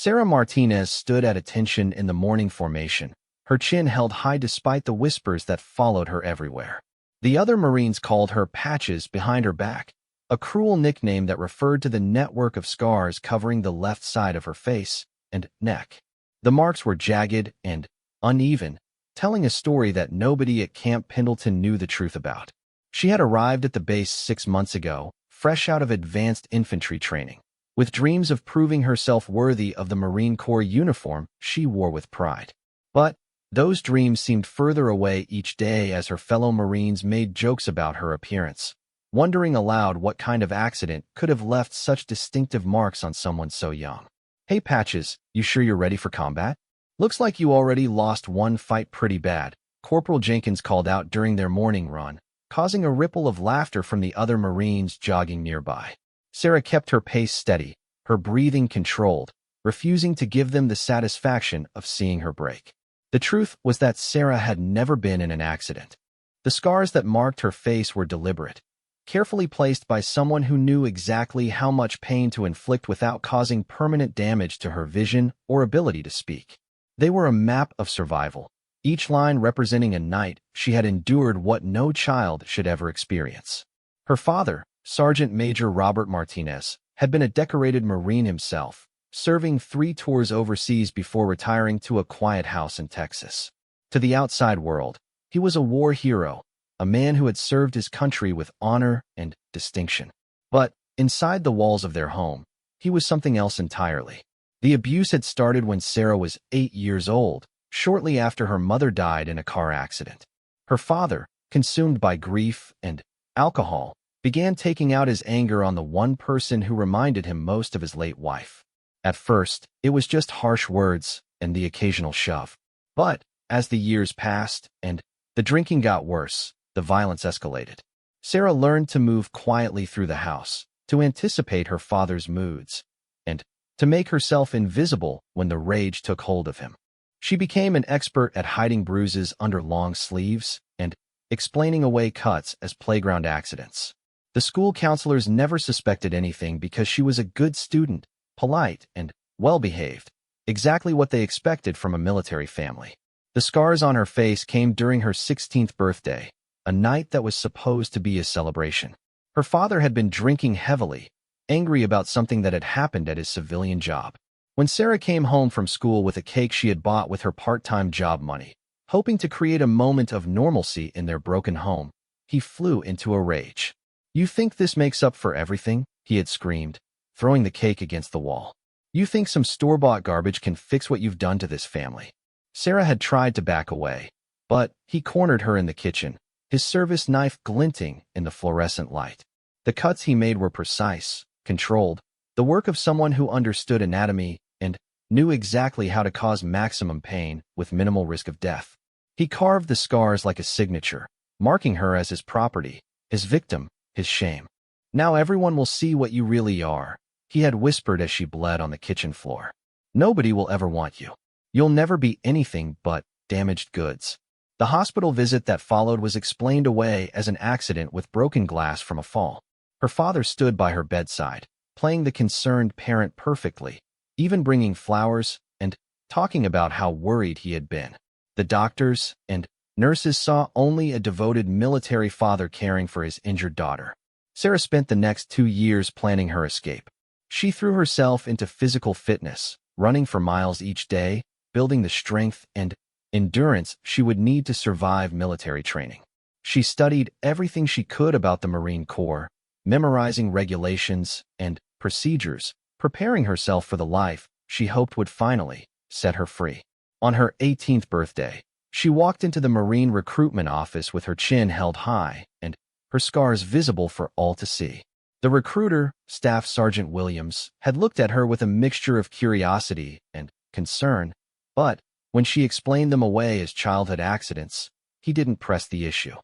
Sarah Martinez stood at attention in the morning formation, her chin held high despite the whispers that followed her everywhere. The other Marines called her Patches behind her back, a cruel nickname that referred to the network of scars covering the left side of her face and neck. The marks were jagged and uneven, telling a story that nobody at Camp Pendleton knew the truth about. She had arrived at the base 6 months ago, fresh out of advanced infantry training, with dreams of proving herself worthy of the Marine Corps uniform she wore with pride. But those dreams seemed further away each day as her fellow Marines made jokes about her appearance, wondering aloud what kind of accident could have left such distinctive marks on someone so young. "Hey Patches, you sure you're ready for combat? Looks like you already lost one fight pretty bad," Corporal Jenkins called out during their morning run, causing a ripple of laughter from the other Marines jogging nearby. Sarah kept her pace steady, her breathing controlled, refusing to give them the satisfaction of seeing her break. The truth was that Sarah had never been in an accident. The scars that marked her face were deliberate, carefully placed by someone who knew exactly how much pain to inflict without causing permanent damage to her vision or ability to speak. They were a map of survival, each line representing a night she had endured what no child should ever experience. Her father, Sergeant Major Robert Martinez, had been a decorated Marine himself, serving 3 tours overseas before retiring to a quiet house in Texas. To the outside world, he was a war hero, a man who had served his country with honor and distinction. But inside the walls of their home, he was something else entirely. The abuse had started when Sarah was 8 years old, shortly after her mother died in a car accident. Her father, consumed by grief and alcohol, began taking out his anger on the one person who reminded him most of his late wife. At first, it was just harsh words and the occasional shove. But as the years passed and the drinking got worse, the violence escalated. Sarah learned to move quietly through the house, to anticipate her father's moods, and to make herself invisible when the rage took hold of him. She became an expert at hiding bruises under long sleeves and explaining away cuts as playground accidents. The school counselors never suspected anything because she was a good student, polite, and well-behaved, exactly what they expected from a military family. The scars on her face came during her 16th birthday, a night that was supposed to be a celebration. Her father had been drinking heavily, angry about something that had happened at his civilian job. When Sarah came home from school with a cake she had bought with her part-time job money, hoping to create a moment of normalcy in their broken home, he flew into a rage. "You think this makes up for everything?" he had screamed, throwing the cake against the wall. "You think some store-bought garbage can fix what you've done to this family?" Sarah had tried to back away, but he cornered her in the kitchen, his service knife glinting in the fluorescent light. The cuts he made were precise, controlled, the work of someone who understood anatomy and knew exactly how to cause maximum pain with minimal risk of death. He carved the scars like a signature, marking her as his property, his victim, his shame. "Now everyone will see what you really are," he had whispered as she bled on the kitchen floor. "Nobody will ever want you. You'll never be anything but damaged goods." The hospital visit that followed was explained away as an accident with broken glass from a fall. Her father stood by her bedside, playing the concerned parent perfectly, even bringing flowers and talking about how worried he had been. The doctors and nurses saw only a devoted military father caring for his injured daughter. Sarah spent the next 2 years planning her escape. She threw herself into physical fitness, running for miles each day, building the strength and endurance she would need to survive military training. She studied everything she could about the Marine Corps, memorizing regulations and procedures, preparing herself for the life she hoped would finally set her free. On her 18th birthday, she walked into the Marine recruitment office with her chin held high and her scars visible for all to see. The recruiter, Staff Sergeant Williams, had looked at her with a mixture of curiosity and concern, but when she explained them away as childhood accidents, he didn't press the issue.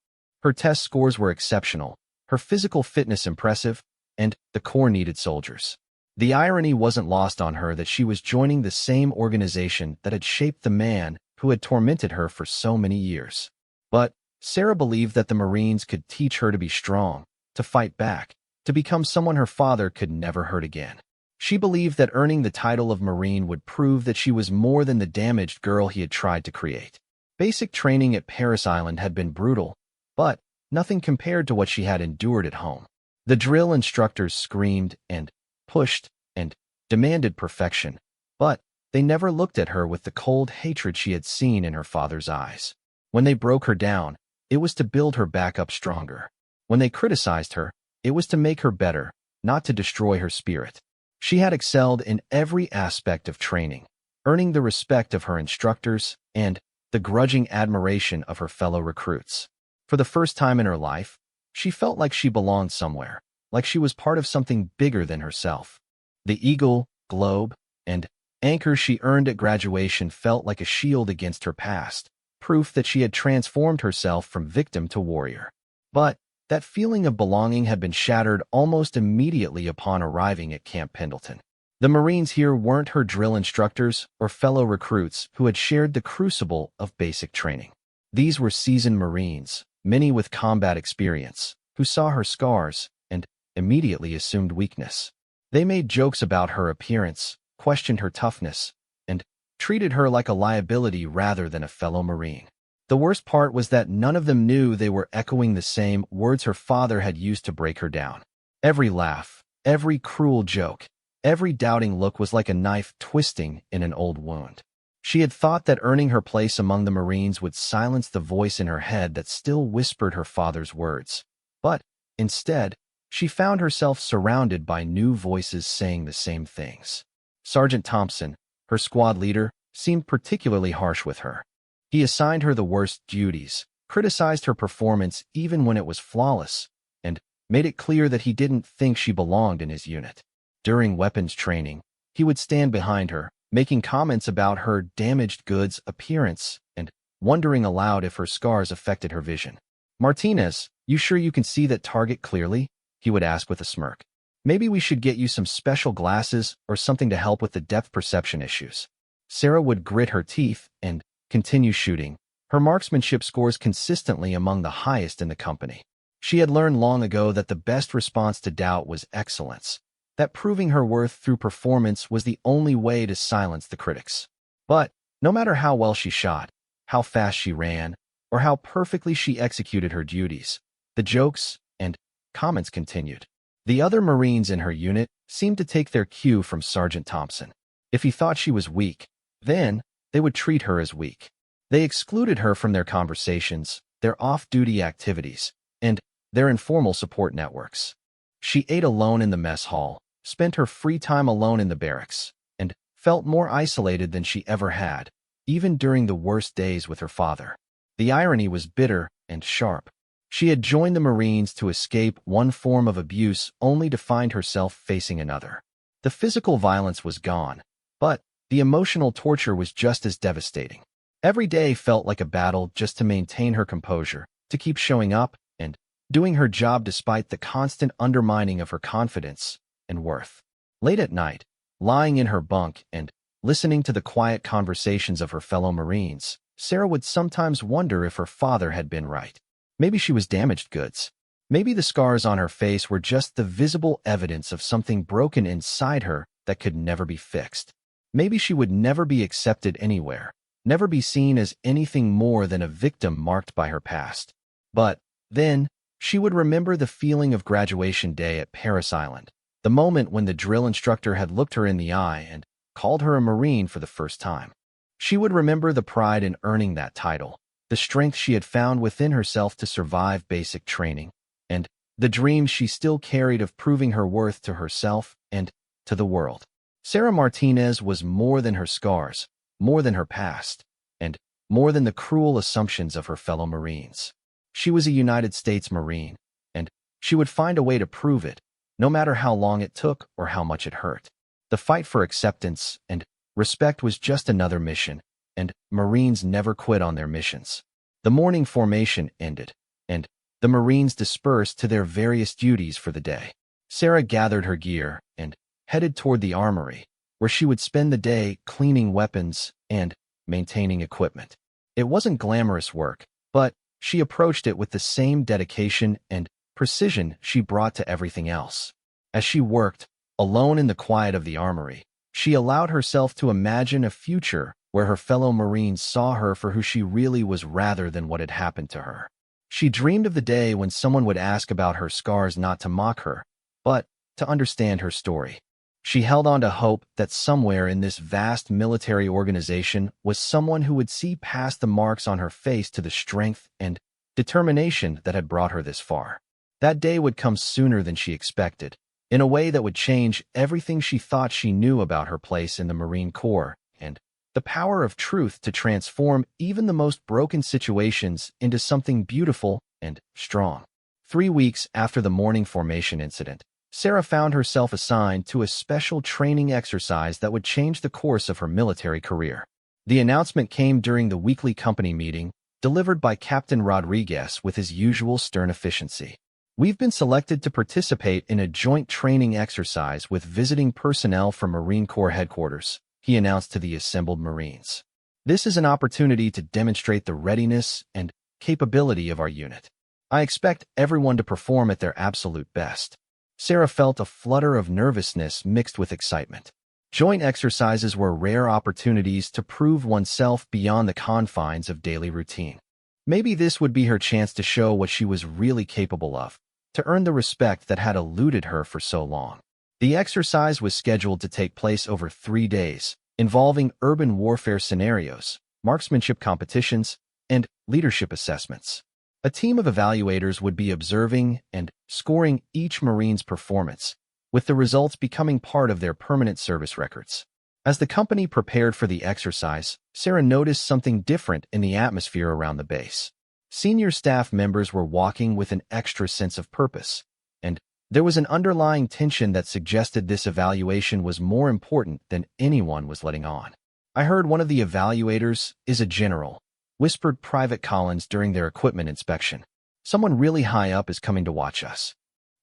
Her test scores were exceptional, her physical fitness impressive, and the Corps needed soldiers. The irony wasn't lost on her that she was joining the same organization that had shaped the man who had tormented her for so many years. But Sarah believed that the Marines could teach her to be strong, to fight back, to become someone her father could never hurt again. She believed that earning the title of Marine would prove that she was more than the damaged girl he had tried to create. Basic training at Paris Island had been brutal, but nothing compared to what she had endured at home. The drill instructors screamed and pushed and demanded perfection, but they never looked at her with the cold hatred she had seen in her father's eyes. When they broke her down, it was to build her back up stronger. When they criticized her, it was to make her better, not to destroy her spirit. She had excelled in every aspect of training, earning the respect of her instructors and the grudging admiration of her fellow recruits. For the first time in her life, she felt like she belonged somewhere, like she was part of something bigger than herself. The eagle, globe, and anchor she earned at graduation felt like a shield against her past, proof that she had transformed herself from victim to warrior. But that feeling of belonging had been shattered almost immediately upon arriving at Camp Pendleton. The Marines here weren't her drill instructors or fellow recruits who had shared the crucible of basic training. These were seasoned Marines, many with combat experience, who saw her scars and immediately assumed weakness. They made jokes about her appearance, questioned her toughness, and treated her like a liability rather than a fellow Marine. The worst part was that none of them knew they were echoing the same words her father had used to break her down. Every laugh, every cruel joke, every doubting look was like a knife twisting in an old wound. She had thought that earning her place among the Marines would silence the voice in her head that still whispered her father's words. But instead, she found herself surrounded by new voices saying the same things. Sergeant Thompson, her squad leader, seemed particularly harsh with her. He assigned her the worst duties, criticized her performance even when it was flawless, and made it clear that he didn't think she belonged in his unit. During weapons training, he would stand behind her, making comments about her damaged goods appearance and wondering aloud if her scars affected her vision. "Martinez, you sure you can see that target clearly?" he would ask with a smirk. "Maybe we should get you some special glasses or something to help with the depth perception issues." Sarah would grit her teeth and continue shooting, her marksmanship scores consistently among the highest in the company. She had learned long ago that the best response to doubt was excellence, that proving her worth through performance was the only way to silence the critics. But no matter how well she shot, how fast she ran, or how perfectly she executed her duties, the jokes and comments continued. The other Marines in her unit seemed to take their cue from Sergeant Thompson. If he thought she was weak, then they would treat her as weak. They excluded her from their conversations, their off-duty activities, and their informal support networks. She ate alone in the mess hall, spent her free time alone in the barracks, and felt more isolated than she ever had, even during the worst days with her father. The irony was bitter and sharp. She had joined the Marines to escape one form of abuse only to find herself facing another. The physical violence was gone, but the emotional torture was just as devastating. Every day felt like a battle just to maintain her composure, to keep showing up and doing her job despite the constant undermining of her confidence and worth. Late at night, lying in her bunk and listening to the quiet conversations of her fellow Marines, Sarah would sometimes wonder if her father had been right. Maybe she was damaged goods. Maybe the scars on her face were just the visible evidence of something broken inside her that could never be fixed. Maybe she would never be accepted anywhere, never be seen as anything more than a victim marked by her past. But then, she would remember the feeling of graduation day at Paris Island, the moment when the drill instructor had looked her in the eye and called her a Marine for the first time. She would remember the pride in earning that title, the strength she had found within herself to survive basic training, and the dreams she still carried of proving her worth to herself and to the world. Sarah Martinez was more than her scars, more than her past, and more than the cruel assumptions of her fellow Marines. She was a United States Marine, and she would find a way to prove it, no matter how long it took or how much it hurt. The fight for acceptance and respect was just another mission, and Marines never quit on their missions. The morning formation ended, and the Marines dispersed to their various duties for the day. Sarah gathered her gear and headed toward the armory, where she would spend the day cleaning weapons and maintaining equipment. It wasn't glamorous work, but she approached it with the same dedication and precision she brought to everything else. As she worked, Alone in the quiet of the armory, she allowed herself to imagine a future where her fellow Marines saw her for who she really was rather than what had happened to her. She dreamed of the day when someone would ask about her scars, not to mock her, but to understand her story. She held on to hope that somewhere in this vast military organization was someone who would see past the marks on her face to the strength and determination that had brought her this far. That day would come sooner than she expected, in a way that would change everything she thought she knew about her place in the Marine Corps, and the power of truth to transform even the most broken situations into something beautiful and strong. 3 weeks after the morning formation incident, Sarah found herself assigned to a special training exercise that would change the course of her military career. The announcement came during the weekly company meeting, delivered by Captain Rodriguez with his usual stern efficiency. "We've been selected to participate in a joint training exercise with visiting personnel from Marine Corps headquarters," he announced to the assembled Marines. "This is an opportunity to demonstrate the readiness and capability of our unit. I expect everyone to perform at their absolute best." Sarah felt a flutter of nervousness mixed with excitement. Joint exercises were rare opportunities to prove oneself beyond the confines of daily routine. Maybe this would be her chance to show what she was really capable of, to earn the respect that had eluded her for so long. The exercise was scheduled to take place over 3 days, involving urban warfare scenarios, marksmanship competitions, and leadership assessments. A team of evaluators would be observing and scoring each Marine's performance, with the results becoming part of their permanent service records. As the company prepared for the exercise, Sarah noticed something different in the atmosphere around the base. Senior staff members were walking with an extra sense of purpose, and there was an underlying tension that suggested this evaluation was more important than anyone was letting on. "I heard one of the evaluators is a general," whispered Private Collins during their equipment inspection. "Someone really high up is coming to watch us."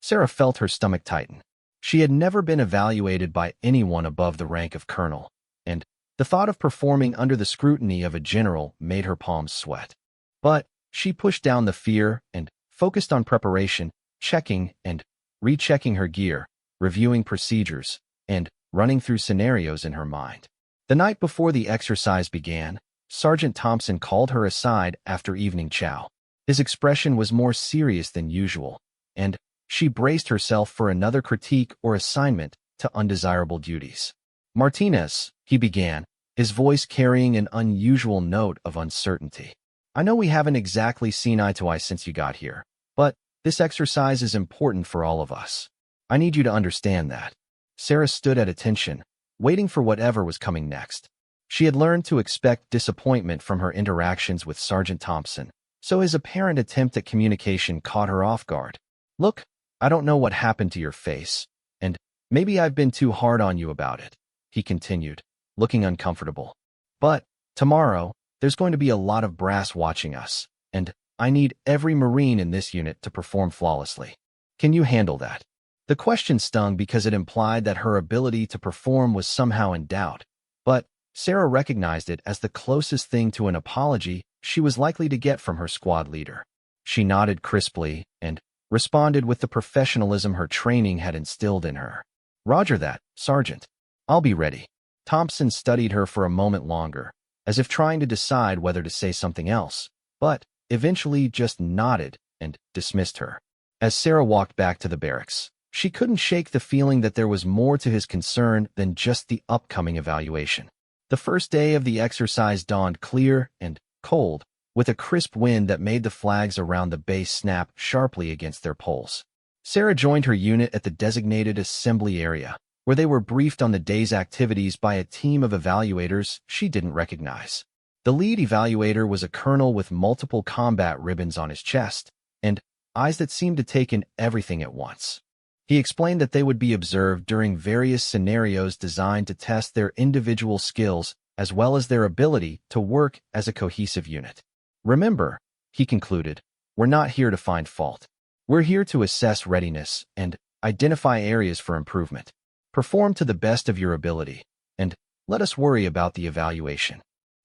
Sarah felt her stomach tighten. She had never been evaluated by anyone above the rank of colonel, and the thought of performing under the scrutiny of a general made her palms sweat. But she pushed down the fear and focused on preparation, checking and rechecking her gear, reviewing procedures, and running through scenarios in her mind. The night before the exercise began, Sergeant Thompson called her aside after evening chow. His expression was more serious than usual, and she braced herself for another critique or assignment to undesirable duties. "Martinez," he began, his voice carrying an unusual note of uncertainty. "I know we haven't exactly seen eye to eye since you got here, but this exercise is important for all of us. I need you to understand that." Sarah stood at attention, waiting for whatever was coming next. She had learned to expect disappointment from her interactions with Sergeant Thompson, so his apparent attempt at communication caught her off guard. "Look, I don't know what happened to your face, and maybe I've been too hard on you about it," he continued, looking uncomfortable. "But tomorrow, there's going to be a lot of brass watching us, and I need every Marine in this unit to perform flawlessly. Can you handle that?" The question stung because it implied that her ability to perform was somehow in doubt, but Sarah recognized it as the closest thing to an apology she was likely to get from her squad leader. She nodded crisply and responded with the professionalism her training had instilled in her. "Roger that, Sergeant. I'll be ready." Thompson studied her for a moment longer, as if trying to decide whether to say something else, but eventually just nodded and dismissed her. As Sarah walked back to the barracks, she couldn't shake the feeling that there was more to his concern than just the upcoming evaluation. The first day of the exercise dawned clear and cold, with a crisp wind that made the flags around the base snap sharply against their poles. Sarah joined her unit at the designated assembly area, where they were briefed on the day's activities by a team of evaluators she didn't recognize. The lead evaluator was a colonel with multiple combat ribbons on his chest, and eyes that seemed to take in everything at once. He explained that they would be observed during various scenarios designed to test their individual skills as well as their ability to work as a cohesive unit. "Remember," he concluded, "we're not here to find fault. We're here to assess readiness and identify areas for improvement. Perform to the best of your ability, and let us worry about the evaluation."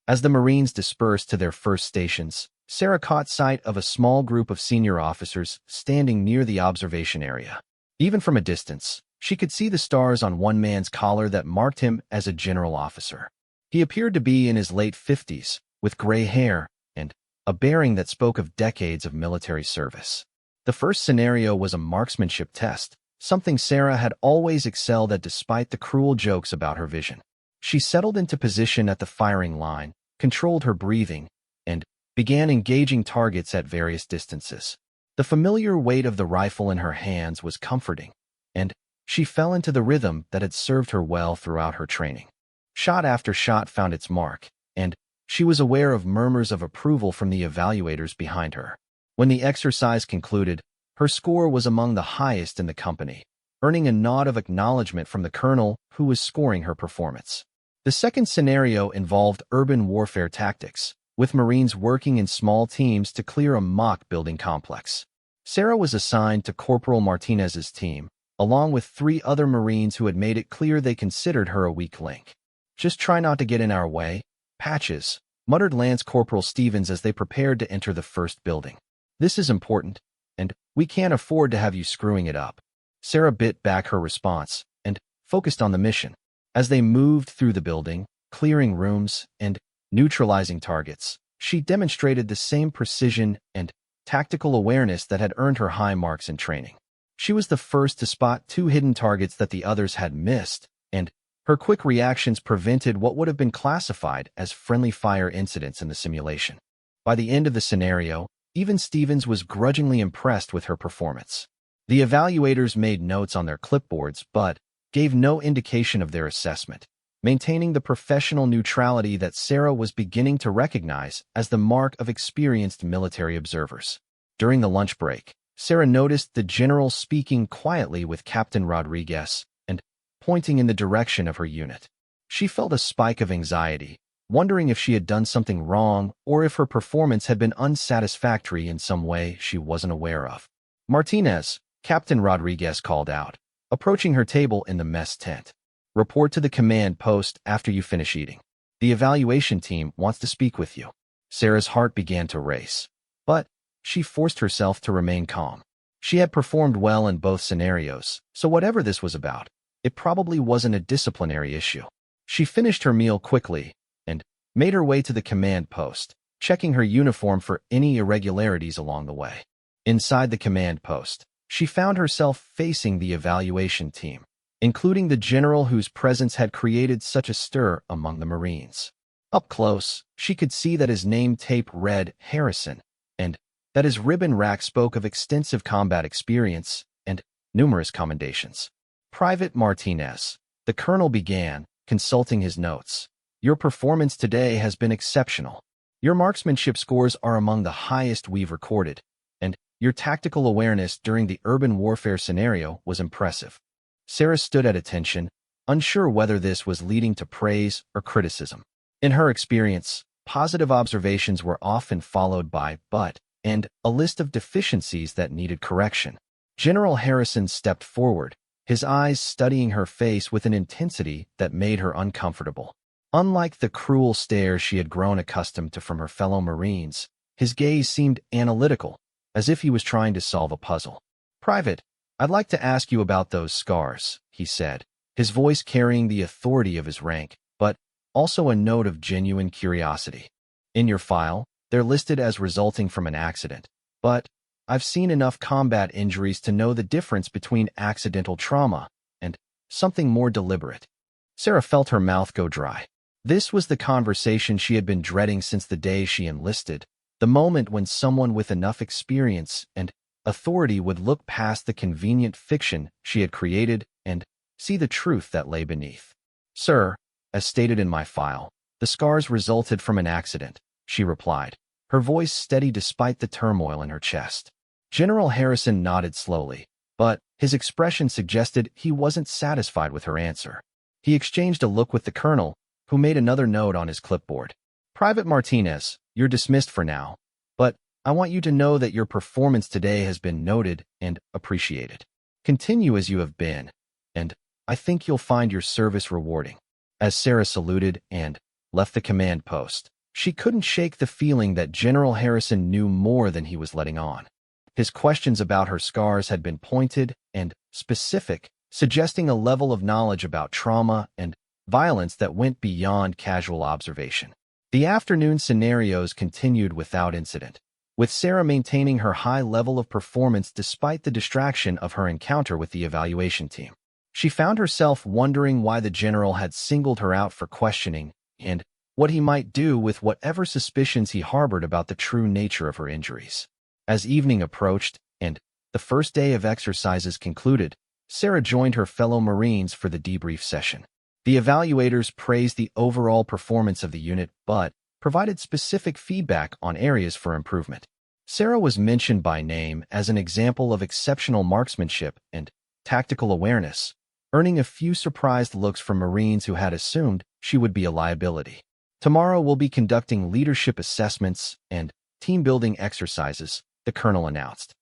As the Marines dispersed to their first stations, Sarah caught sight of a small group of senior officers standing near the observation area. Even from a distance, She could see the stars on one man's collar that marked him as a general officer. He appeared to be in his late 50s, with gray hair and a bearing that spoke of decades of military service. The first scenario was a marksmanship test, something Sarah had always excelled at despite the cruel jokes about her vision. She settled into position at the firing line, controlled her breathing, and began engaging targets at various distances. The familiar weight of the rifle in her hands was comforting, and she fell into the rhythm that had served her well throughout her training. Shot after shot found its mark, and she was aware of murmurs of approval from the evaluators behind her. When the exercise concluded, her score was among the highest in the company, earning a nod of acknowledgement from the colonel who was scoring her performance. The second scenario involved urban warfare tactics, with Marines working in small teams to clear a mock building complex. Sarah was assigned to Corporal Martinez's team, along with 3 other Marines who had made it clear they considered her a weak link. "Just try not to get in our way, Patches," muttered Lance Corporal Stevens as they prepared to enter the first building. "This is important, and we can't afford to have you screwing it up." Sarah bit back her response and focused on the mission. As they moved through the building, clearing rooms and neutralizing targets, she demonstrated the same precision and tactical awareness that had earned her high marks in training. She was the first to spot 2 hidden targets that the others had missed, and her quick reactions prevented what would have been classified as friendly fire incidents in the simulation. By the end of the scenario, even Stevens was grudgingly impressed with her performance. The evaluators made notes on their clipboards but gave no indication of their assessment, maintaining the professional neutrality that Sarah was beginning to recognize as the mark of experienced military observers. During the lunch break, Sarah noticed the general speaking quietly with Captain Rodriguez and pointing in the direction of her unit. She felt a spike of anxiety, wondering if she had done something wrong or if her performance had been unsatisfactory in some way she wasn't aware of. "Martinez," Captain Rodriguez called out, approaching her table in the mess tent. "Report to the command post after you finish eating. The evaluation team wants to speak with you." Sarah's heart began to race, but she forced herself to remain calm. She had performed well in both scenarios, so whatever this was about, it probably wasn't a disciplinary issue. She finished her meal quickly and made her way to the command post, checking her uniform for any irregularities along the way. Inside the command post, she found herself facing the evaluation team, including the general whose presence had created such a stir among the Marines. Up close, she could see that his name tape read Harrison, and that his ribbon rack spoke of extensive combat experience and numerous commendations. "Private Martinez," the colonel began, consulting his notes. "Your performance today has been exceptional. Your marksmanship scores are among the highest we've recorded, and your tactical awareness during the urban warfare scenario was impressive." Sarah stood at attention, unsure whether this was leading to praise or criticism. In her experience, positive observations were often followed by "but" and a list of deficiencies that needed correction. General Harrison stepped forward, his eyes studying her face with an intensity that made her uncomfortable. Unlike the cruel stare she had grown accustomed to from her fellow Marines, his gaze seemed analytical, as if he was trying to solve a puzzle. "Private, I'd like to ask you about those scars," he said, his voice carrying the authority of his rank, but also a note of genuine curiosity. "In your file, they're listed as resulting from an accident, but I've seen enough combat injuries to know the difference between accidental trauma and something more deliberate." Sarah felt her mouth go dry. This was the conversation she had been dreading since the day she enlisted, the moment when someone with enough experience and authority would look past the convenient fiction she had created and see the truth that lay beneath. "Sir, as stated in my file, the scars resulted from an accident," she replied, her voice steady despite the turmoil in her chest. General Harrison nodded slowly, but his expression suggested he wasn't satisfied with her answer. He exchanged a look with the colonel, who made another note on his clipboard. "Private Martinez, you're dismissed for now, but I want you to know that your performance today has been noted and appreciated. Continue as you have been, and I think you'll find your service rewarding." As Sarah saluted and left the command post, she couldn't shake the feeling that General Harrison knew more than he was letting on. His questions about her scars had been pointed and specific, suggesting a level of knowledge about trauma and violence that went beyond casual observation. The afternoon scenarios continued without incident, with Sarah maintaining her high level of performance despite the distraction of her encounter with the evaluation team. She found herself wondering why the general had singled her out for questioning and what he might do with whatever suspicions he harbored about the true nature of her injuries. As evening approached and the first day of exercises concluded, Sarah joined her fellow Marines for the debrief session. The evaluators praised the overall performance of the unit but provided specific feedback on areas for improvement. Sarah was mentioned by name as an example of exceptional marksmanship and tactical awareness, earning a few surprised looks from Marines who had assumed she would be a liability. Tomorrow we'll be conducting leadership assessments and team-building exercises, the colonel announced.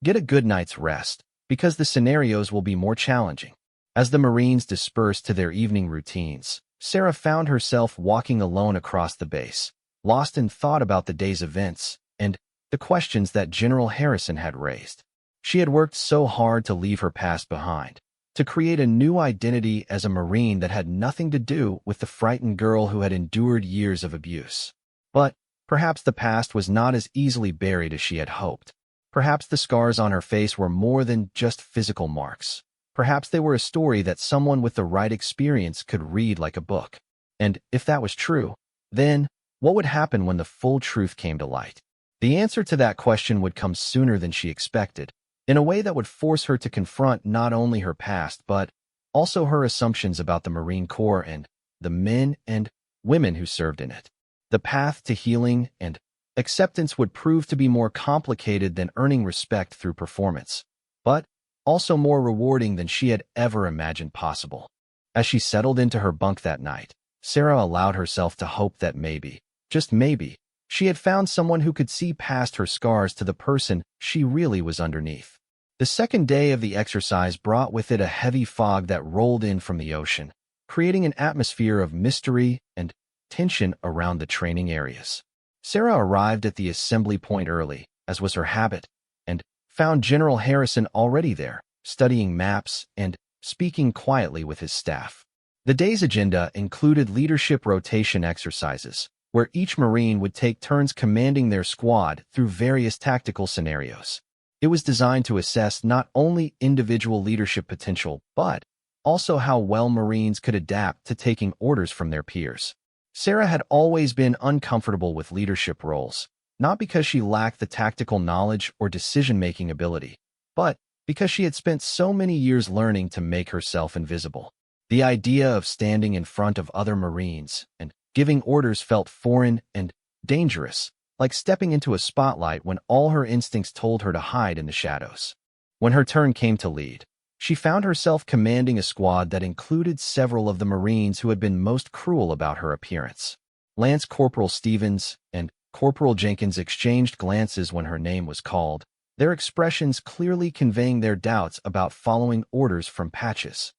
Get a good night's rest, because the scenarios will be more challenging. As the Marines dispersed to their evening routines, Sarah found herself walking alone across the base, lost in thought about the day's events and the questions that General Harrison had raised. She had worked so hard to leave her past behind, to create a new identity as a Marine that had nothing to do with the frightened girl who had endured years of abuse. But perhaps the past was not as easily buried as she had hoped. Perhaps the scars on her face were more than just physical marks. Perhaps they were a story that someone with the right experience could read like a book. And if that was true, then what would happen when the full truth came to light? The answer to that question would come sooner than she expected, in a way that would force her to confront not only her past but also her assumptions about the Marine Corps and the men and women who served in it. The path to healing and acceptance would prove to be more complicated than earning respect through performance, but also more rewarding than she had ever imagined possible. As she settled into her bunk that night, Sarah allowed herself to hope that maybe, just maybe, she had found someone who could see past her scars to the person she really was underneath. The second day of the exercise brought with it a heavy fog that rolled in from the ocean, creating an atmosphere of mystery and tension around the training areas. Sarah arrived at the assembly point early, as was her habit, and found General Harrison already there, studying maps and speaking quietly with his staff. The day's agenda included leadership rotation exercises, where each Marine would take turns commanding their squad through various tactical scenarios. It was designed to assess not only individual leadership potential, but also how well Marines could adapt to taking orders from their peers. Sarah had always been uncomfortable with leadership roles, not because she lacked the tactical knowledge or decision-making ability, but because she had spent so many years learning to make herself invisible. The idea of standing in front of other Marines and giving orders felt foreign and dangerous, like stepping into a spotlight when all her instincts told her to hide in the shadows. When her turn came to lead, she found herself commanding a squad that included several of the Marines who had been most cruel about her appearance. Lance Corporal Stevens and Corporal Jenkins exchanged glances when her name was called, their expressions clearly conveying their doubts about following orders from Patches.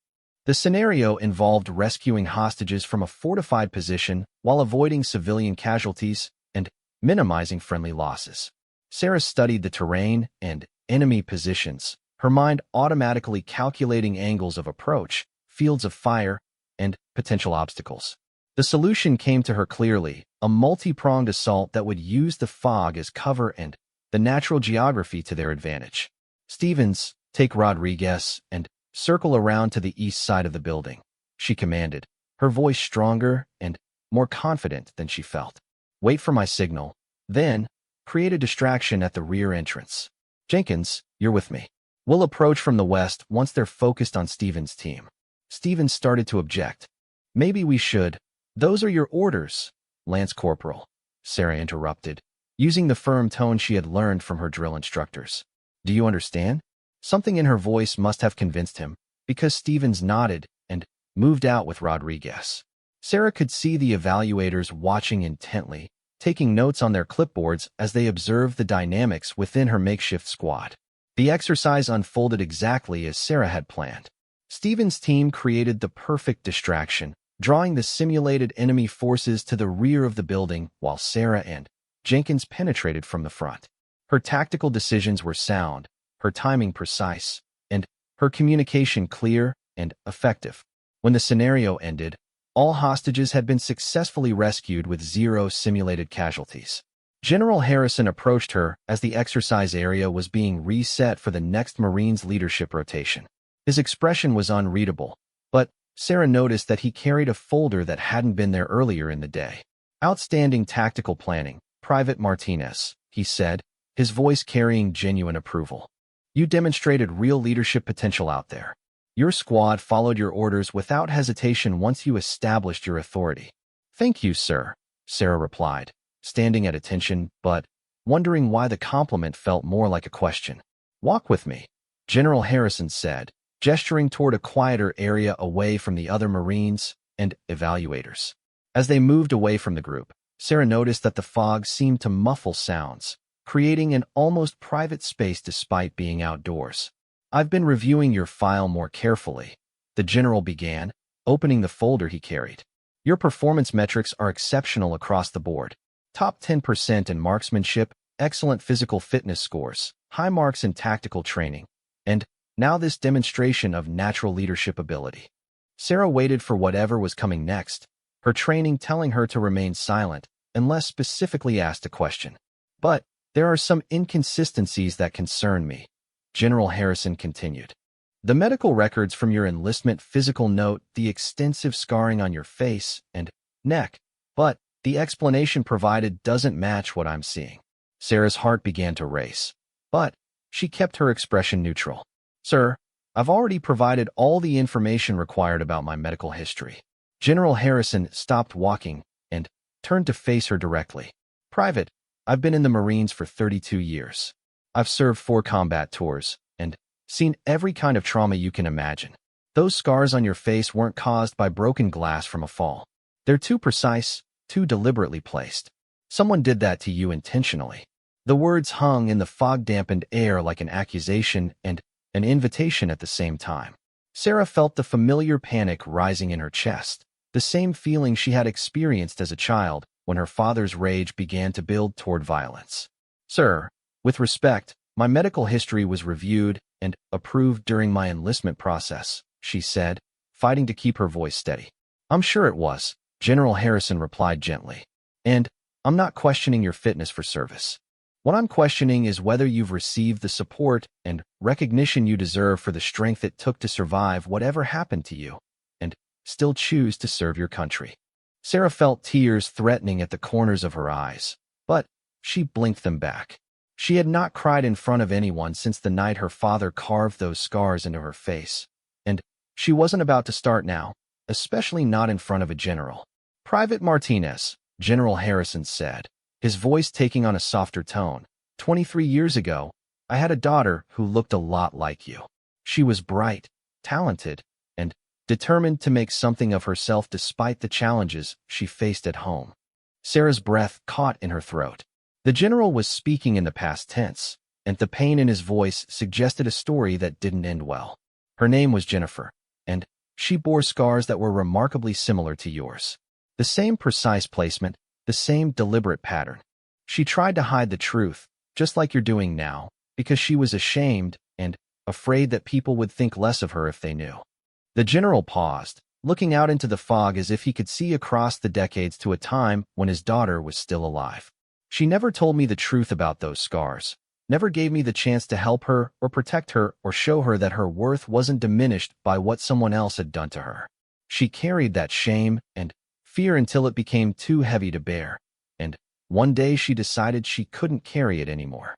The scenario involved rescuing hostages from a fortified position while avoiding civilian casualties and minimizing friendly losses. Sarah studied the terrain and enemy positions, her mind automatically calculating angles of approach, fields of fire, and potential obstacles. The solution came to her clearly, a multi-pronged assault that would use the fog as cover and the natural geography to their advantage. Stevens, take Rodriguez and circle around to the east side of the building, she commanded, her voice stronger and more confident than she felt. Wait for my signal, then create a distraction at the rear entrance. Jenkins, you're with me. We'll approach from the west once they're focused on Stevens' team. Stevens started to object. Maybe we should. Those are your orders, Lance Corporal, Sarah interrupted, using the firm tone she had learned from her drill instructors. Do you understand? Something in her voice must have convinced him, because Stevens nodded and moved out with Rodriguez. Sarah could see the evaluators watching intently, taking notes on their clipboards as they observed the dynamics within her makeshift squad. The exercise unfolded exactly as Sarah had planned. Stevens' team created the perfect distraction, drawing the simulated enemy forces to the rear of the building while Sarah and Jenkins penetrated from the front. Her tactical decisions were sound, her timing precise, and her communication clear, and effective. When the scenario ended, all hostages had been successfully rescued with 0 simulated casualties. General Harrison approached her as the exercise area was being reset for the next Marines leadership rotation. His expression was unreadable, but Sarah noticed that he carried a folder that hadn't been there earlier in the day. "Outstanding tactical planning, Private Martinez," he said, his voice carrying genuine approval. "You demonstrated real leadership potential out there. Your squad followed your orders without hesitation once you established your authority." "Thank you, sir," Sarah replied, standing at attention but wondering why the compliment felt more like a question. "Walk with me," General Harrison said, gesturing toward a quieter area away from the other Marines and evaluators. As they moved away from the group, Sarah noticed that the fog seemed to muffle sounds, creating an almost private space despite being outdoors. "I've been reviewing your file more carefully," the general began, opening the folder he carried. "Your performance metrics are exceptional across the board. Top 10% in marksmanship, excellent physical fitness scores, high marks in tactical training, and now this demonstration of natural leadership ability." Sarah waited for whatever was coming next, her training telling her to remain silent unless specifically asked a question. "But there are some inconsistencies that concern me," General Harrison continued. "The medical records from your enlistment physical note the extensive scarring on your face and neck, but the explanation provided doesn't match what I'm seeing." Sarah's heart began to race, but she kept her expression neutral. "Sir, I've already provided all the information required about my medical history." General Harrison stopped walking and turned to face her directly. "Private, I've been in the Marines for 32 years. I've served 4 combat tours and seen every kind of trauma you can imagine. Those scars on your face weren't caused by broken glass from a fall. They're too precise, too deliberately placed. Someone did that to you intentionally." The words hung in the fog-dampened air like an accusation and an invitation at the same time. Sarah felt the familiar panic rising in her chest, the same feeling she had experienced as a child when her father's rage began to build toward violence. "Sir, with respect, my medical history was reviewed and approved during my enlistment process," she said, fighting to keep her voice steady. "I'm sure it was," General Harrison replied gently. "And I'm not questioning your fitness for service. What I'm questioning is whether you've received the support and recognition you deserve for the strength it took to survive whatever happened to you and still choose to serve your country." Sarah felt tears threatening at the corners of her eyes, but she blinked them back. She had not cried in front of anyone since the night her father carved those scars into her face, and she wasn't about to start now, especially not in front of a general. "Private Martinez," General Harrison said, his voice taking on a softer tone. 23 years ago, I had a daughter who looked a lot like you. She was bright, talented, and determined to make something of herself despite the challenges she faced at home." Sarah's breath caught in her throat. The general was speaking in the past tense, and the pain in his voice suggested a story that didn't end well. "Her name was Jennifer, and she bore scars that were remarkably similar to yours. The same precise placement, the same deliberate pattern. She tried to hide the truth, just like you're doing now, because she was ashamed and afraid that people would think less of her if they knew." The general paused, looking out into the fog as if he could see across the decades to a time when his daughter was still alive. "She never told me the truth about those scars, never gave me the chance to help her or protect her or show her that her worth wasn't diminished by what someone else had done to her. She carried that shame and fear until it became too heavy to bear, and one day she decided she couldn't carry it anymore."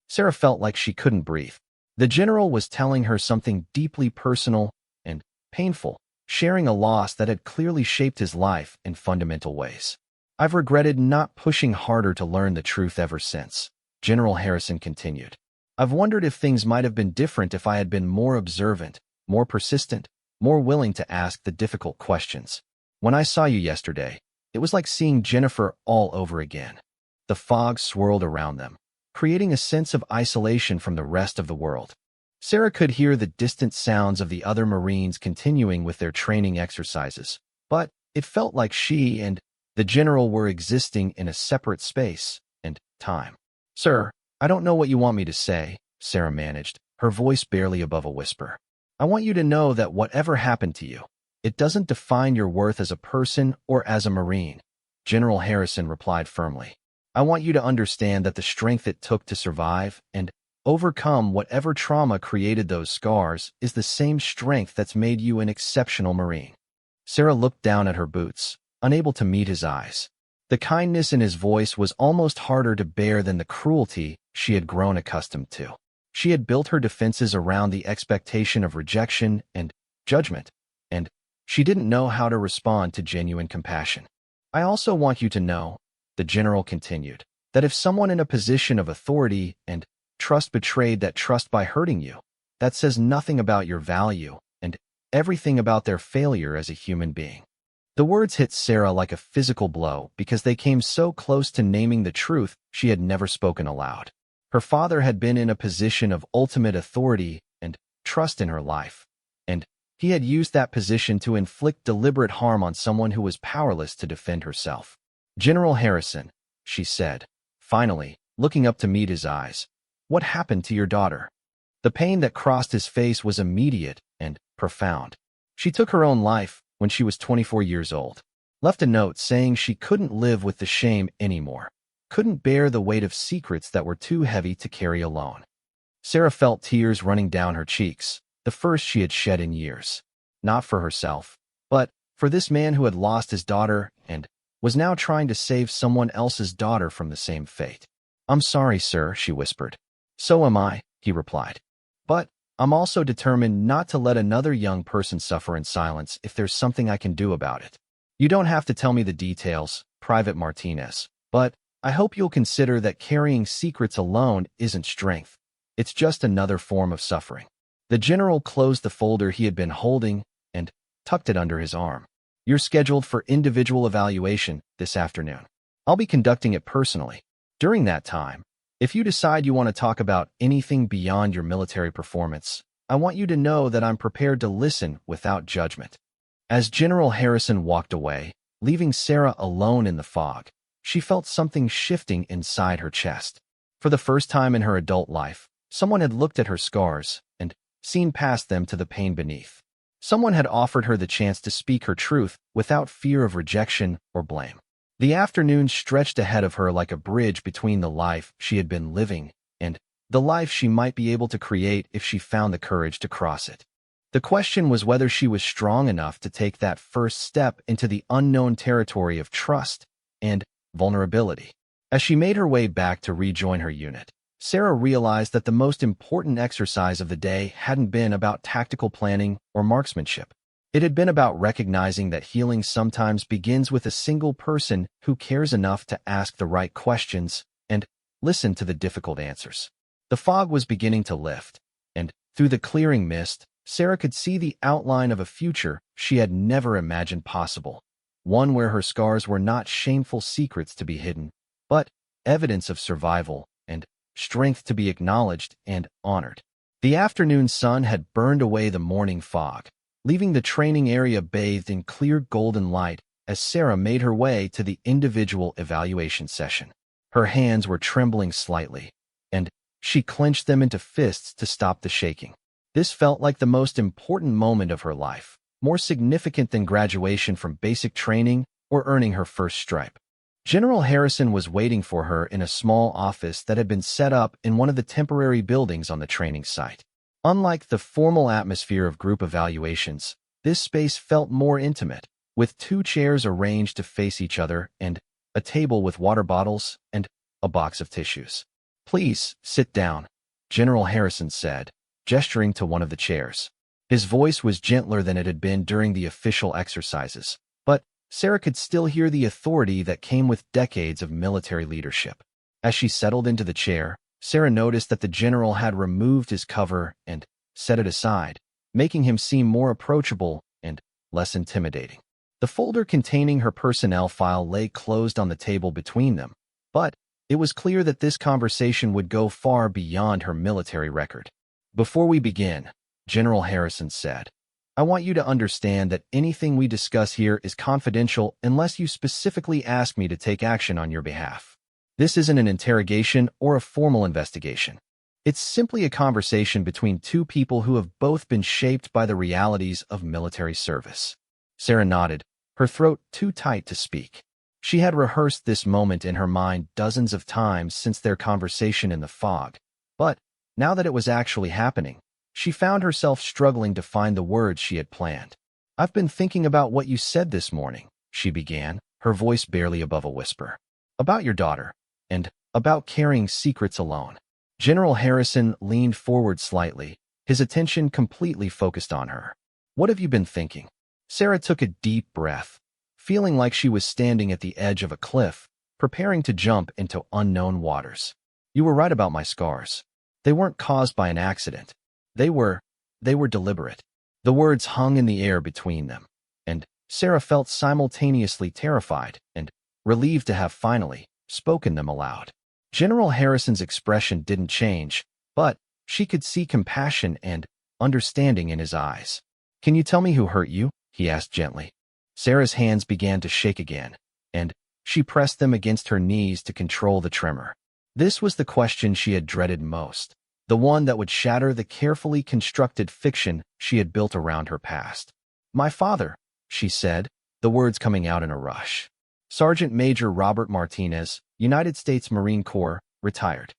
Sarah felt like she couldn't breathe. The general was telling her something deeply personal and painful, sharing a loss that had clearly shaped his life in fundamental ways. "I've regretted not pushing harder to learn the truth ever since," General Harrison continued. "I've wondered if things might have been different if I had been more observant, more persistent, more willing to ask the difficult questions. When I saw you yesterday, it was like seeing Jennifer all over again." The fog swirled around them, creating a sense of isolation from the rest of the world. Sarah could hear the distant sounds of the other Marines continuing with their training exercises, but it felt like she and the general were existing in a separate space and time. "Sir, I don't know what you want me to say," Sarah managed, her voice barely above a whisper. I want you to know that whatever happened to you, it doesn't define your worth as a person or as a Marine, General Harrison replied firmly. I want you to understand that the strength it took to survive and overcome whatever trauma created those scars is the same strength that's made you an exceptional Marine. Sarah looked down at her boots, unable to meet his eyes. The kindness in his voice was almost harder to bear than the cruelty she had grown accustomed to. She had built her defenses around the expectation of rejection and judgment, and she didn't know how to respond to genuine compassion. I also want you to know, the general continued, that if someone in a position of authority and trust betrayed that trust by hurting you, that says nothing about your value and everything about their failure as a human being. The words hit Sarah like a physical blow because they came so close to naming the truth she had never spoken aloud. Her father had been in a position of ultimate authority and trust in her life, and he had used that position to inflict deliberate harm on someone who was powerless to defend herself. General Harrison, she said, finally, looking up to meet his eyes, what happened to your daughter? The pain that crossed his face was immediate and profound. She took her own life when she was 24 years old, left a note saying she couldn't live with the shame anymore, couldn't bear the weight of secrets that were too heavy to carry alone. Sarah felt tears running down her cheeks, the first she had shed in years. Not for herself, but for this man who had lost his daughter and was now trying to save someone else's daughter from the same fate. I'm sorry, sir, she whispered. So am I, he replied. But I'm also determined not to let another young person suffer in silence if there's something I can do about it. You don't have to tell me the details, Private Martinez, but I hope you'll consider that carrying secrets alone isn't strength. It's just another form of suffering. The general closed the folder he had been holding and tucked it under his arm. You're scheduled for individual evaluation this afternoon. I'll be conducting it personally. During that time, if you decide you want to talk about anything beyond your military performance, I want you to know that I'm prepared to listen without judgment. As General Harrison walked away, leaving Sarah alone in the fog, she felt something shifting inside her chest. For the first time in her adult life, someone had looked at her scars and seen past them to the pain beneath. Someone had offered her the chance to speak her truth without fear of rejection or blame. The afternoon stretched ahead of her like a bridge between the life she had been living and the life she might be able to create if she found the courage to cross it. The question was whether she was strong enough to take that first step into the unknown territory of trust and vulnerability. As she made her way back to rejoin her unit, Sarah realized that the most important exercise of the day hadn't been about tactical planning or marksmanship. It had been about recognizing that healing sometimes begins with a single person who cares enough to ask the right questions and listen to the difficult answers. The fog was beginning to lift, and through the clearing mist, Sarah could see the outline of a future she had never imagined possible, one where her scars were not shameful secrets to be hidden, but evidence of survival and strength to be acknowledged and honored. The afternoon sun had burned away the morning fog, leaving the training area bathed in clear golden light as Sarah made her way to the individual evaluation session. Her hands were trembling slightly, and she clenched them into fists to stop the shaking. This felt like the most important moment of her life, more significant than graduation from basic training or earning her first stripe. General Harrison was waiting for her in a small office that had been set up in one of the temporary buildings on the training site. Unlike the formal atmosphere of group evaluations, this space felt more intimate, with 2 chairs arranged to face each other and a table with water bottles and a box of tissues. Please, sit down, General Harrison said, gesturing to one of the chairs. His voice was gentler than it had been during the official exercises, but Sarah could still hear the authority that came with decades of military leadership. As she settled into the chair, Sarah noticed that the general had removed his cover and set it aside, making him seem more approachable and less intimidating. The folder containing her personnel file lay closed on the table between them, but it was clear that this conversation would go far beyond her military record. Before we begin, General Harrison said, I want you to understand that anything we discuss here is confidential unless you specifically ask me to take action on your behalf. This isn't an interrogation or a formal investigation. It's simply a conversation between two people who have both been shaped by the realities of military service. Sarah nodded, her throat too tight to speak. She had rehearsed this moment in her mind dozens of times since their conversation in the fog, but now that it was actually happening, she found herself struggling to find the words she had planned. "I've been thinking about what you said this morning," she began, her voice barely above a whisper. "About your daughter, and about carrying secrets alone." General Harrison leaned forward slightly, his attention completely focused on her. "What have you been thinking?" Sarah took a deep breath, feeling like she was standing at the edge of a cliff, preparing to jump into unknown waters. "You were right about my scars. They weren't caused by an accident. They were deliberate." The words hung in the air between them, and Sarah felt simultaneously terrified and relieved to have finally spoken them aloud. General Harrison's expression didn't change, but she could see compassion and understanding in his eyes. "Can you tell me who hurt you?" he asked gently. Sarah's hands began to shake again, and she pressed them against her knees to control the tremor. This was the question she had dreaded most, the one that would shatter the carefully constructed fiction she had built around her past. "My father," she said, the words coming out in a rush. "Sergeant Major Robert Martinez, United States Marine Corps, retired."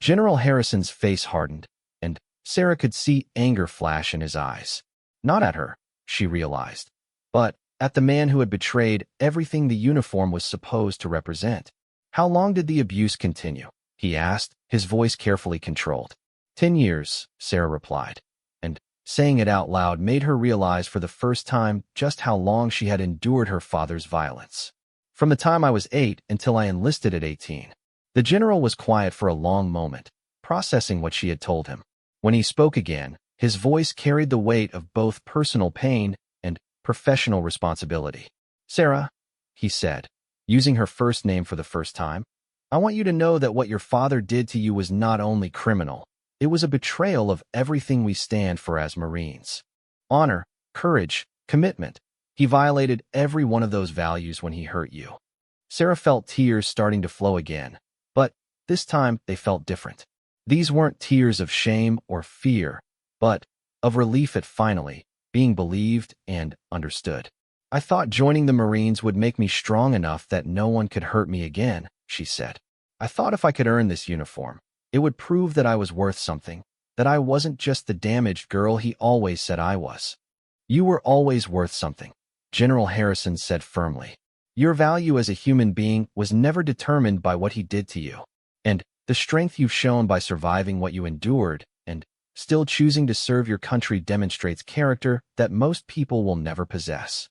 General Harrison's face hardened, and Sarah could see anger flash in his eyes. Not at her, she realized, but at the man who had betrayed everything the uniform was supposed to represent. "How long did the abuse continue?" he asked, his voice carefully controlled. 10 years, Sarah replied, and saying it out loud made her realize for the first time just how long she had endured her father's violence. "From the time I was 8 until I enlisted at 18. The general was quiet for a long moment, processing what she had told him. When he spoke again, his voice carried the weight of both personal pain and professional responsibility. "Sarah," he said, using her first name for the first time, "I want you to know that what your father did to you was not only criminal, it was a betrayal of everything we stand for as Marines. Honor, courage, commitment. He violated every one of those values when he hurt you." Sarah felt tears starting to flow again, but this time they felt different. These weren't tears of shame or fear, but of relief at finally being believed and understood. "I thought joining the Marines would make me strong enough that no one could hurt me again," she said. "I thought if I could earn this uniform, it would prove that I was worth something, that I wasn't just the damaged girl he always said I was." "You were always worth something," General Harrison said firmly. "Your value as a human being was never determined by what he did to you. And the strength you've shown by surviving what you endured and still choosing to serve your country demonstrates character that most people will never possess."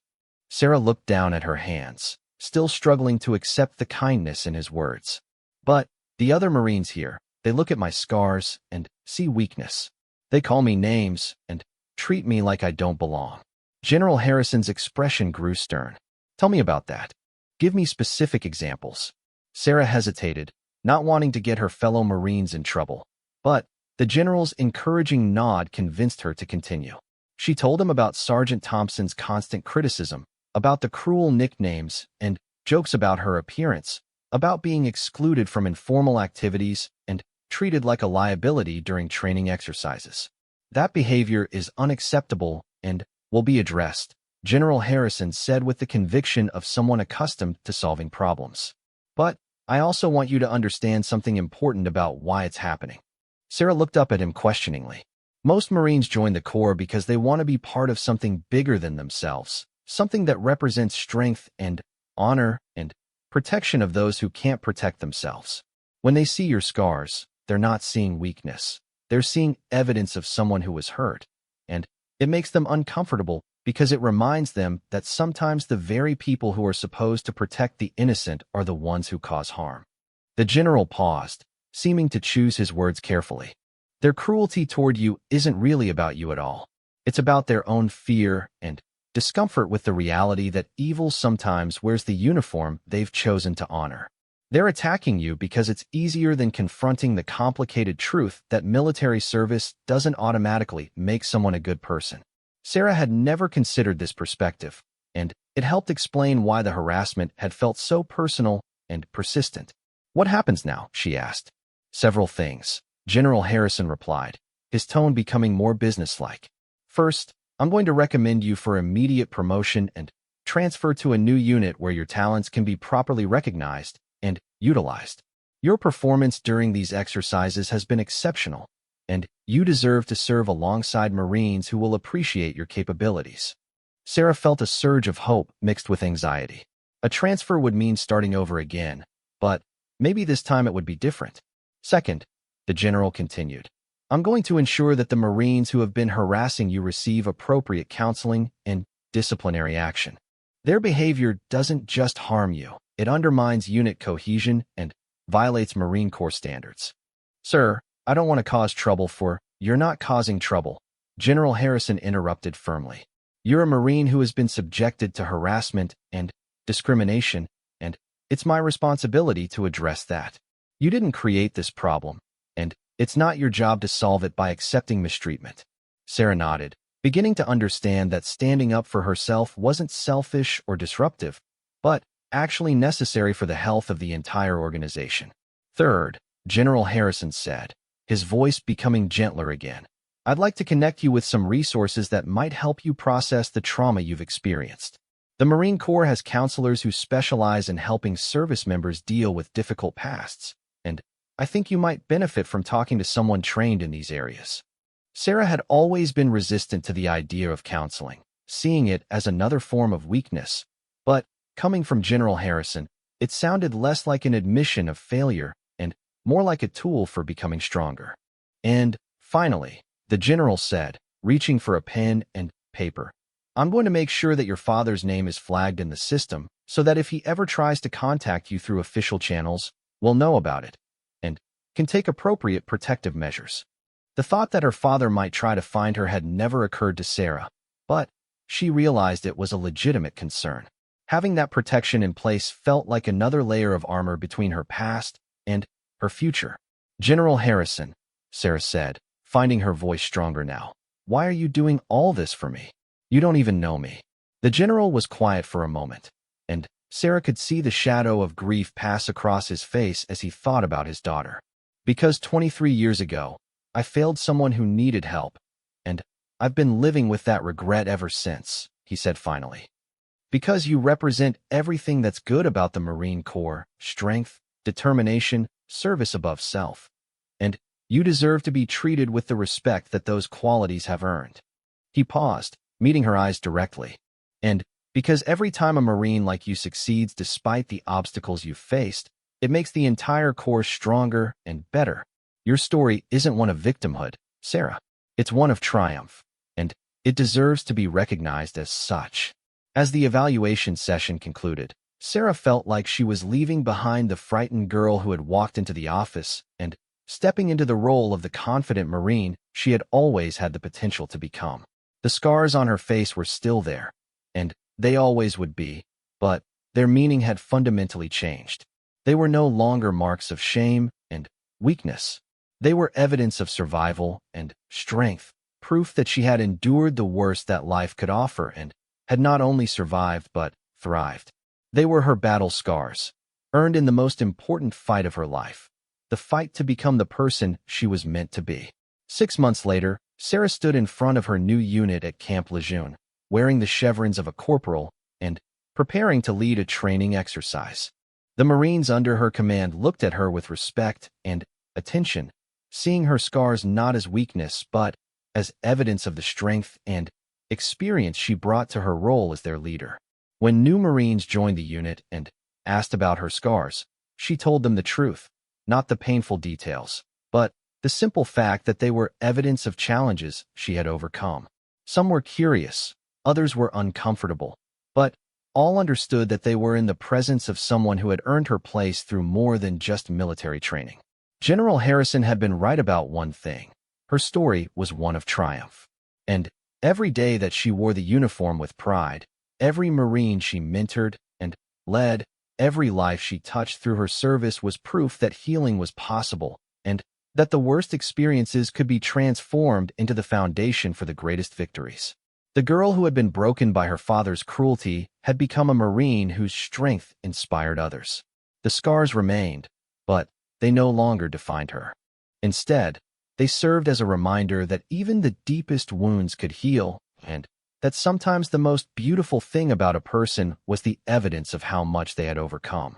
Sarah looked down at her hands, still struggling to accept the kindness in his words. "But the other Marines here, they look at my scars and see weakness. They call me names and treat me like I don't belong." General Harrison's expression grew stern. "Tell me about that. Give me specific examples." Sarah hesitated, not wanting to get her fellow Marines in trouble, but the general's encouraging nod convinced her to continue. She told him about Sergeant Thompson's constant criticism, about the cruel nicknames and jokes about her appearance, about being excluded from informal activities and treated like a liability during training exercises. "That behavior is unacceptable and will be addressed," General Harrison said with the conviction of someone accustomed to solving problems. "But I also want you to understand something important about why it's happening." Sarah looked up at him questioningly. Most Marines join the Corps because they want to be part of something bigger than themselves, something that represents strength and honor and protection of those who can't protect themselves. When they see your scars, they're not seeing weakness. They're seeing evidence of someone who was hurt, and it makes them uncomfortable because it reminds them that sometimes the very people who are supposed to protect the innocent are the ones who cause harm. The general paused, seeming to choose his words carefully. "Their cruelty toward you isn't really about you at all. It's about their own fear and discomfort with the reality that evil sometimes wears the uniform they've chosen to honor. They're attacking you because it's easier than confronting the complicated truth that military service doesn't automatically make someone a good person." Sarah had never considered this perspective, and it helped explain why the harassment had felt so personal and persistent. "What happens now?" she asked. "Several things," General Harrison replied, his tone becoming more businesslike. First, I'm going to recommend you for immediate promotion and transfer to a new unit where your talents can be properly recognized and utilized. Your performance during these exercises has been exceptional, and you deserve to serve alongside Marines who will appreciate your capabilities. Sarah felt a surge of hope mixed with anxiety. A transfer would mean starting over again, but maybe this time it would be different. Second, the general continued, I'm going to ensure that the Marines who have been harassing you receive appropriate counseling and disciplinary action. Their behavior doesn't just harm you, it undermines unit cohesion and violates Marine Corps standards. Sir, I don't want to cause trouble You're not causing trouble, General Harrison interrupted firmly. You're a Marine who has been subjected to harassment and discrimination, and it's my responsibility to address that. You didn't create this problem, and it's not your job to solve it by accepting mistreatment. Sarah nodded, beginning to understand that standing up for herself wasn't selfish or disruptive, but actually necessary for the health of the entire organization. Third, General Harrison said, his voice becoming gentler again, I'd like to connect you with some resources that might help you process the trauma you've experienced. The Marine Corps has counselors who specialize in helping service members deal with difficult pasts, and I think you might benefit from talking to someone trained in these areas. Sarah had always been resistant to the idea of counseling, seeing it as another form of weakness, but coming from General Harrison, it sounded less like an admission of failure and more like a tool for becoming stronger. And finally, the general said, reaching for a pen and paper, I'm going to make sure that your father's name is flagged in the system so that if he ever tries to contact you through official channels, we'll know about it and can take appropriate protective measures. The thought that her father might try to find her had never occurred to Sarah, but she realized it was a legitimate concern. Having that protection in place felt like another layer of armor between her past and her future. General Harrison, Sarah said, finding her voice stronger now, why are you doing all this for me? You don't even know me. The general was quiet for a moment, and Sarah could see the shadow of grief pass across his face as he thought about his daughter. Because 23 years ago, I failed someone who needed help, and I've been living with that regret ever since, he said finally. Because you represent everything that's good about the Marine Corps, strength, determination, service above self, and you deserve to be treated with the respect that those qualities have earned. He paused, meeting her eyes directly. And because every time a Marine like you succeeds despite the obstacles you've faced, it makes the entire Corps stronger and better. Your story isn't one of victimhood, Sarah. It's one of triumph, and it deserves to be recognized as such. As the evaluation session concluded, Sarah felt like she was leaving behind the frightened girl who had walked into the office and stepping into the role of the confident Marine she had always had the potential to become. The scars on her face were still there, and they always would be, but their meaning had fundamentally changed. They were no longer marks of shame and weakness. They were evidence of survival and strength, proof that she had endured the worst that life could offer and had not only survived but thrived. They were her battle scars, earned in the most important fight of her life, the fight to become the person she was meant to be. 6 months later, Sarah stood in front of her new unit at Camp Lejeune, wearing the chevrons of a corporal and preparing to lead a training exercise. The Marines under her command looked at her with respect and attention, seeing her scars not as weakness but as evidence of the strength and experience she brought to her role as their leader. When new Marines joined the unit and asked about her scars, she told them the truth, not the painful details, but the simple fact that they were evidence of challenges she had overcome. Some were curious, others were uncomfortable, but all understood that they were in the presence of someone who had earned her place through more than just military training. General Harrison had been right about one thing. Her story was one of triumph. And every day that she wore the uniform with pride, every Marine she mentored and led, every life she touched through her service was proof that healing was possible and that the worst experiences could be transformed into the foundation for the greatest victories. The girl who had been broken by her father's cruelty had become a Marine whose strength inspired others. The scars remained, but they no longer defined her. Instead, they served as a reminder that even the deepest wounds could heal, and that sometimes the most beautiful thing about a person was the evidence of how much they had overcome.